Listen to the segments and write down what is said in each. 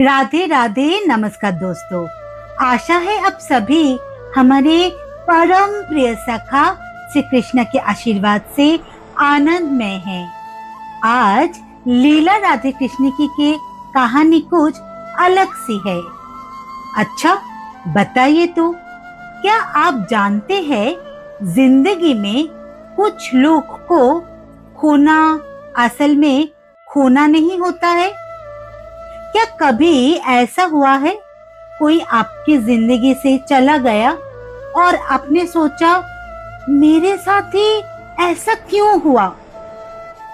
राधे राधे। नमस्कार दोस्तों, आशा है अब सभी हमारे परम प्रिय सखा श्री कृष्ण के आशीर्वाद से आनंद में हैं। आज लीला राधे कृष्ण की के कहानी कुछ अलग सी है। अच्छा बताइए तो, क्या आप जानते हैं जिंदगी में कुछ लोग को खोना असल में खोना नहीं होता है। क्या कभी ऐसा हुआ है कोई आपकी जिंदगी से चला गया और आपने सोचा मेरे साथ ही ऐसा क्यों हुआ,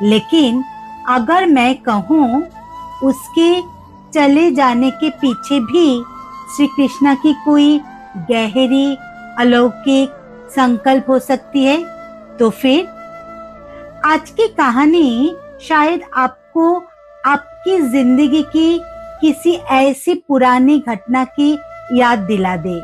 लेकिन अगर मैं कहूँ उसके चले जाने के पीछे भी श्री कृष्ण की कोई गहरी अलौकिक संकल्प हो सकती है, तो फिर आज की कहानी शायद आपको आपकी जिंदगी की किसी ऐसी पुरानी घटना की याद दिला दे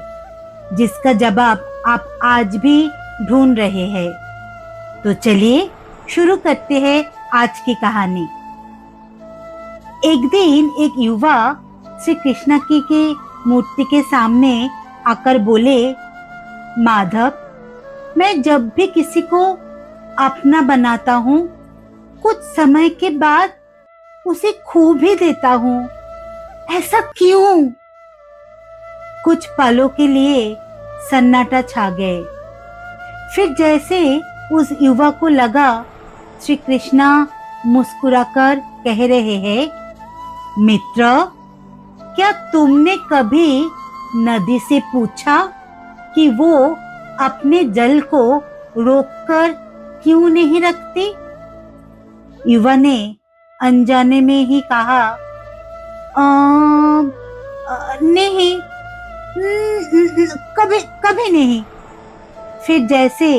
जिसका जवाब आप आज भी ढूंढ रहे हैं। तो चलिए शुरू करते हैं आज की कहानी। एक दिन एक युवा श्री कृष्ण की मूर्ति के सामने आकर बोले, माधव, मैं जब भी किसी को अपना बनाता हूँ कुछ समय के बाद उसे खो भी देता हूँ, ऐसा क्यों? कुछ पलों के लिए सन्नाटा छा गए। फिर जैसे उस युवा को लगा श्री कृष्णा मुस्कुराकर कह रहे हैं, मित्र, क्या तुमने कभी नदी से पूछा कि वो अपने जल को रोककर क्यों नहीं रखती? युवा ने अनजाने में ही कहा, नहीं, कभी कभी नहीं। फिर जैसे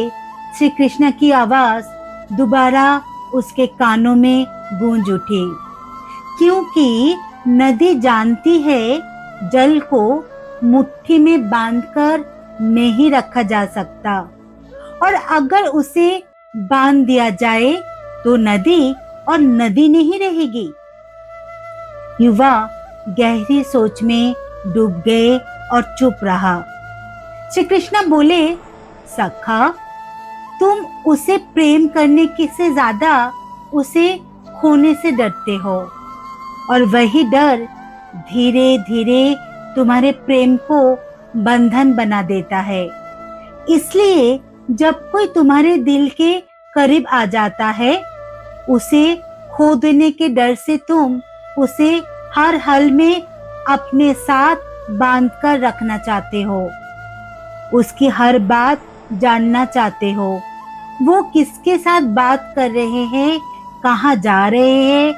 श्री कृष्ण की आवाज दोबारा उसके कानों में गूंज उठी, क्योंकि नदी जानती है जल को मुट्ठी में बांधकर नहीं रखा जा सकता, और अगर उसे बांध दिया जाए तो नदी और नदी नहीं रहेगी। युवा गहरी सोच में डूब गए और चुप रहा। श्री कृष्ण बोले, सखा, तुम उसे प्रेम करने की से ज्यादा उसे खोने से डरते हो, और वही डर धीरे धीरे तुम्हारे प्रेम को बंधन बना देता है। इसलिए जब कोई तुम्हारे दिल के करीब आ जाता है, उसे खो देने के डर से तुम उसे हर हाल में अपने साथ बांध कर रखना चाहते हो, उसकी हर बात जानना चाहते हो, वो किसके साथ बात कर रहे हैं, कहाँ जा रहे हैं,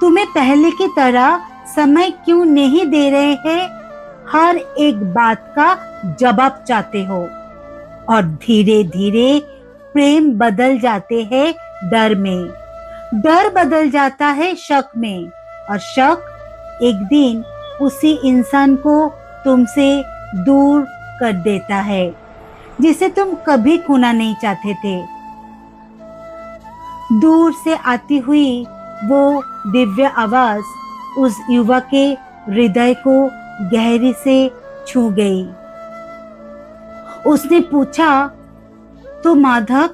तुम्हें पहले की तरह समय क्यों नहीं दे रहे हैं, हर एक बात का जवाब चाहते हो। और धीरे धीरे प्रेम बदल जाते हैं डर में, डर बदल जाता है शक में, और शक एक दिन उसी इंसान को तुमसे दूर कर देता है जिसे तुम कभी खोना नहीं चाहते थे। दूर से आती हुई वो दिव्य आवाज उस युवा के हृदय को गहरी से छू गई। उसने पूछा, तो माधव,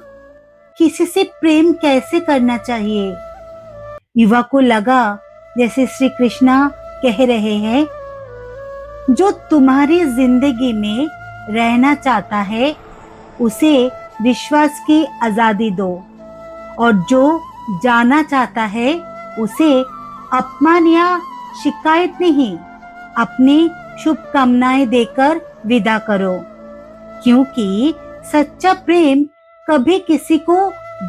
किसी से प्रेम कैसे करना चाहिए? युवा को लगा जैसे श्री कृष्णा कह रहे हैं, जो तुम्हारी जिंदगी में रहना चाहता है उसे विश्वास की आजादी दो, और जो जाना चाहता है उसे अपमान या शिकायत नहीं, अपनी शुभकामनाएं देकर विदा करो, क्योंकि सच्चा प्रेम कभी किसी को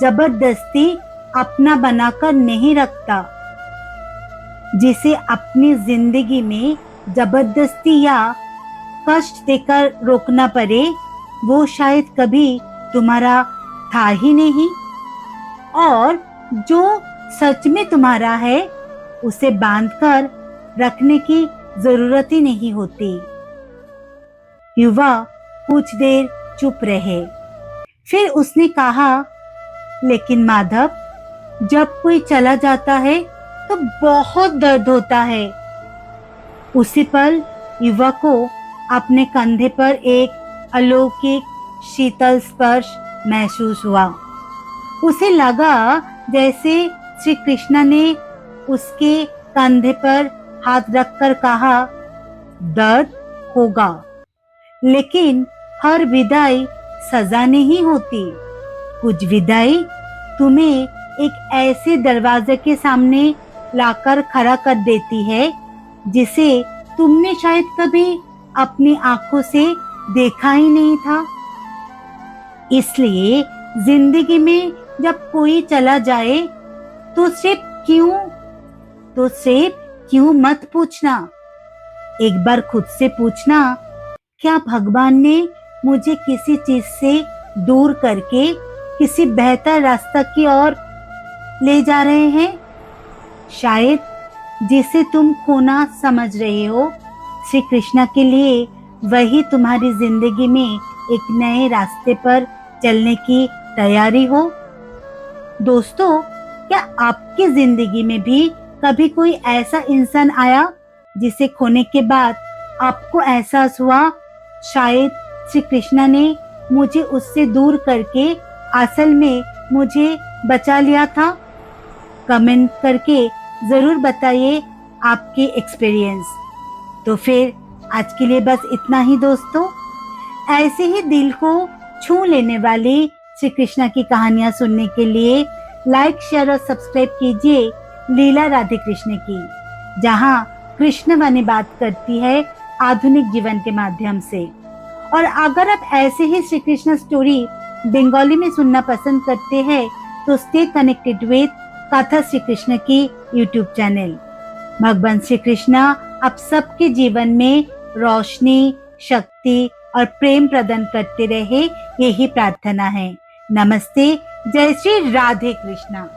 जबरदस्ती अपना बनाकर नहीं रखता। जिसे अपनी जिंदगी में जबरदस्ती या कष्ट देकर रोकना पड़े, वो शायद कभी तुम्हारा था ही नहीं, और जो सच में तुम्हारा है उसे बांधकर रखने की जरूरत ही नहीं होती। युवा कुछ देर चुप रहे, फिर उसने कहा, लेकिन माधव, जब कोई चला जाता है तो बहुत दर्द होता है, उसी पल युवक को अपने कंधे पर एक अलौकिक शीतल स्पर्श महसूस हुआ। उसे लगा जैसे श्री कृष्ण ने उसके कंधे पर हाथ रखकर कहा, दर्द होगा, लेकिन हर विदाई सजा नहीं होती। कुछ विदाई तुम्हें एक ऐसे दरवाजे के सामने लाकर खड़ा कर देती है जिसे तुमने शायद कभी अपनी आंखों से देखा ही नहीं था। इसलिए जिंदगी में जब कोई चला जाए तो सिर्फ क्यों मत पूछना। एक बार खुद से पूछना, क्या भगवान ने मुझे किसी चीज से दूर करके किसी बेहतर रास्ता की ओर ले जा रहे हैं? शायद जिसे तुम खोना समझ रहे हो, श्री कृष्ण के लिए वही तुम्हारी जिंदगी में एक नए रास्ते पर चलने की तैयारी हो। दोस्तों, क्या आपकी जिंदगी में भी कभी कोई ऐसा इंसान आया जिसे खोने के बाद आपको एहसास हुआ, शायद श्री कृष्ण ने मुझे उससे दूर करके असल में मुझे बचा लिया था? कमेंट करके जरूर बताइए आपके एक्सपीरियंस। तो फिर आज के लिए बस इतना ही दोस्तों। ऐसे ही दिल को छू लेने वाली श्री कृष्ण की कहानियां सुनने के लिए लाइक, शेयर और सब्सक्राइब कीजिए लीला राधे कृष्ण की, जहां कृष्ण वाणी बात करती है आधुनिक जीवन के माध्यम से। और अगर आप ऐसे ही श्री कृष्ण स्टोरी बंगाली में सुनना पसंद करते हैं तो स्टे कनेक्टेड विद कथा श्री कृष्ण की यूट्यूब चैनल। भगवान श्री कृष्ण आप सबके जीवन में रोशनी, शक्ति और प्रेम प्रदान करते रहे, यही प्रार्थना है। नमस्ते, जय श्री राधे कृष्णा।